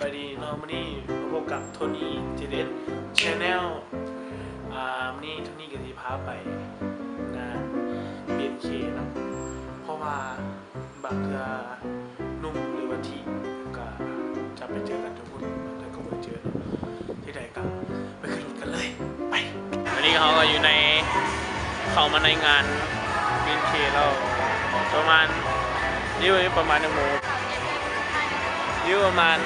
บายดีเนาะวันนี้มาพบกับโทนี่จีเดสชาแนลวันนี้โทนี่กับทีพาไปงาน BNK นะเพราะว่าบางเทื่อนุ่มหรือว่าทีก็จะไปเจอกันทุกคนแต่ก็ไม่เจอที่ใดกันไปขึ้นรถกันเลยไปวันนี้เขาก็อยู่ในเข้ามาในงาน BNK เราประมาณ1 โมงประมาณ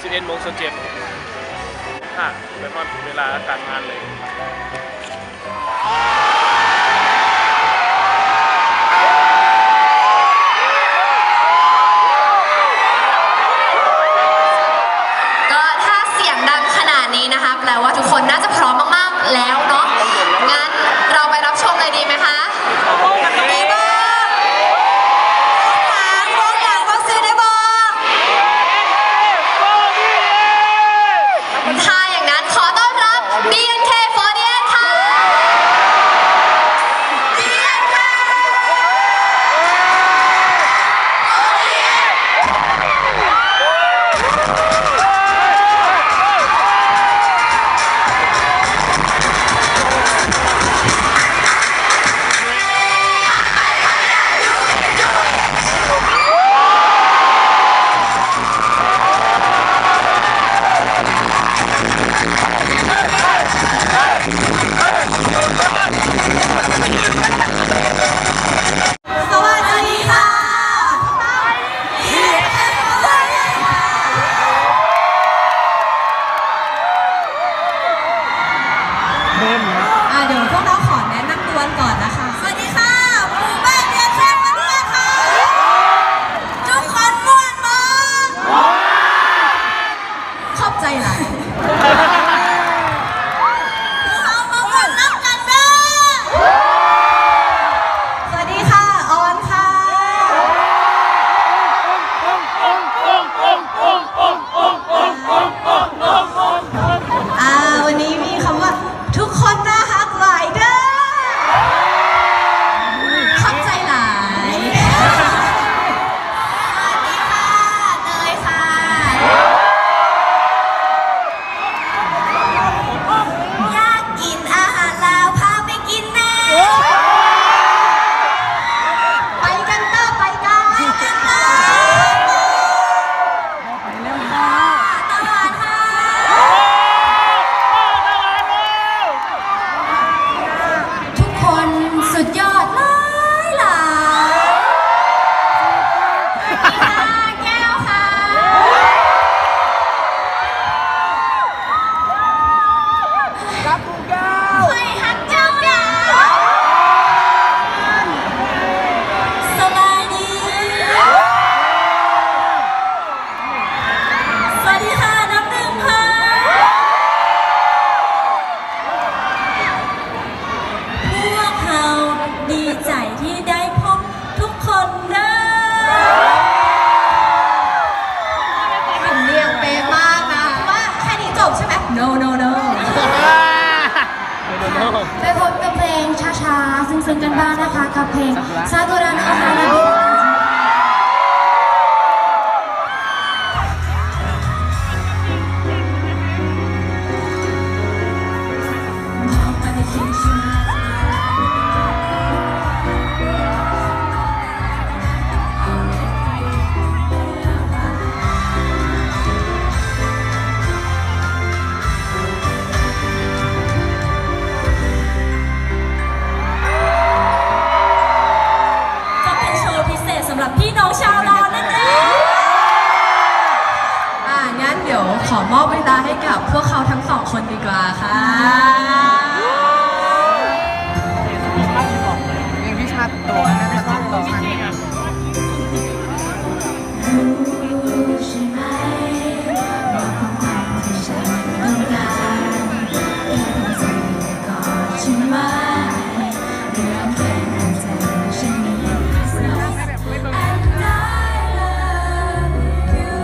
11 โมง 17 เป็นวันเวลาการงานเลยก็ถ้าเสียงดังขนาดนี้นะคะแปลว่าทุกคนน่าจะพร้อมมากๆแล้วเนาะงั้นเราไปรับชมเลยดีไหมคะดีบ้างพวกอย่างพวกซื้อได้บ้างถ้าอย่างนั้นขอต้อนรับ BNK48 ค่ะเดี๋ยวพวกเราขอแนะนำตัวก่อนนะคะ สวัสดีค่ะหมู่บ้านเรียนแค่มาด้วยค่ะทุกคนม่วนมากขอบใจหลายเรามาม่วนนับกันเด้อสวัสดีค่ะออนค่ะวันนี้มีคำว่าทุกคนน่าฮักหลายเด้อขอบใจหลายสวัสดีค่ะเนยค่ะอยากกินอาหารลาวพาไปกินแน่ไปกันเด้อไปกันไปกันเด้อไปเร็วค่ะตลาดค่ะทุกคนสุดยอดหลายหลายสวัสดีค่ะแก้วค่ะรับกูแก้วใครฮักเจ้าดาวสบายดีสวัสดีค่ะน้ำหนึ่งค่ะพวกเราดีใจที่ได้พบทุกคนเด้อสำเนียงเป๊ะมากนะว่าแค่นี้จบใช่ไหม no no no ไปพบกับเพลงช้าๆซึ้งๆกันบ้างนะคะกับเพลงซากุระโนะฮานาบิจะเป็นโชว์พิเศษสำหรับพี่น้องชาวลาวนั่นเองงั้นเดี๋ยวขอมอบเวลาให้กับพวกเขาทั้งสองคนดีกว่าค่ะยังพิชาตัวนะพิชาตัวค่ะใช่ไหมว่าความที่ฉันต้องการแค่เพียงเธอก่อนใช่ไหมเรื่องแค่นั้นเธอฉันมี And I love you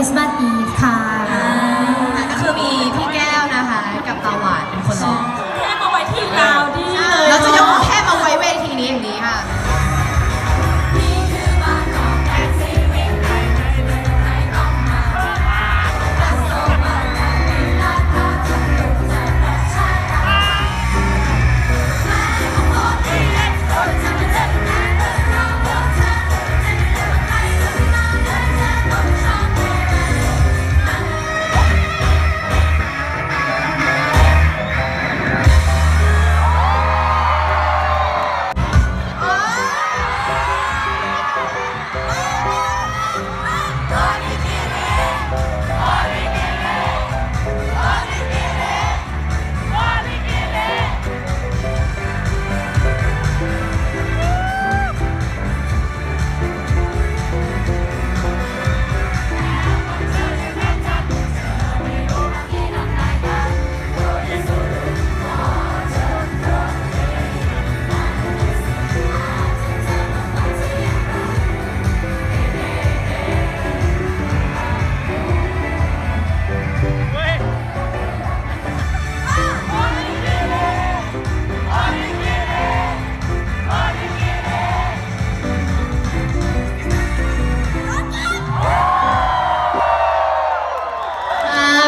Christmas Eve ค่ะ ก็คือมีพี่แก้วนะคะ กับตาหวานเป็นคนร้อง แค่มาไว้ที่ลาวดีเลย เราจะยกแค่มาไว้เวทีนี้อย่างนี้ค่ะ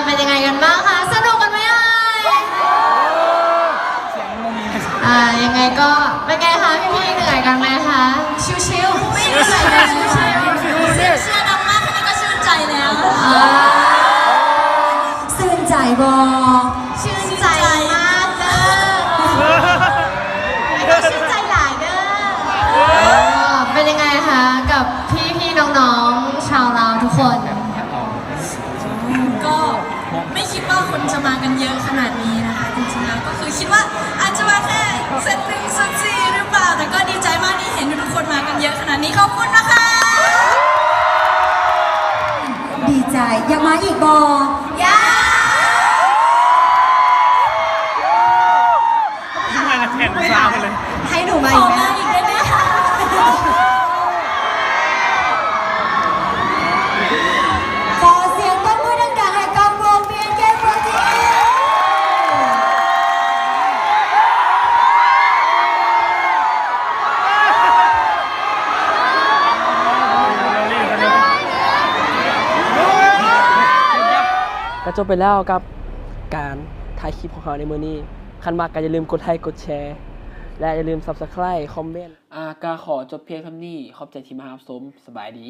เป็นยังไงกันบ้างคะ สนุกกันไหมยังไงก็เป็นไงคะพี่ๆเหนื่อยกันไหมคะชิวๆไม่เหนื่อยเลยชิวๆ เชื่อดังมากแค่นี้ก็ชื่นใจแล้ว ชื่นใจบอชื่นใจมากเด้อแล้วก็ชื่นใจหลายเด้อเป็นยังไงคะกับพี่ๆน้องๆชาวลาวทุกคน ก็ไม่คิดว่าคนจะมากันเยอะขนาดนี้นะคะจริงๆแล้วก็คือคิดว่าอาจจะมาแค่เซต1เซต4หรือเปล่าแต่ก็ดีใจมากที่เห็นทุกคนมากันเยอะขนาดนี้ขอบคุณนะคะ ดีใจอยากมาอีกบอยา ทำไมแผ่นซาวเลย ให้หนูมา ข อี อก ไหม มาอีกได้ไหมคะ ขอเสียงปรบมือดังๆให้กับวง BNK48 ก็จบไปแล้วกับการถ่ายคลิปของเขาในมือนี้คันมากก็อย่าลืมกดไลค์กดแชร์ และอย่าลืม Subscribe คอมเมนต์ก็ขอจบเพียงเท่านี้ขอบใจที่มารับชมสบายดี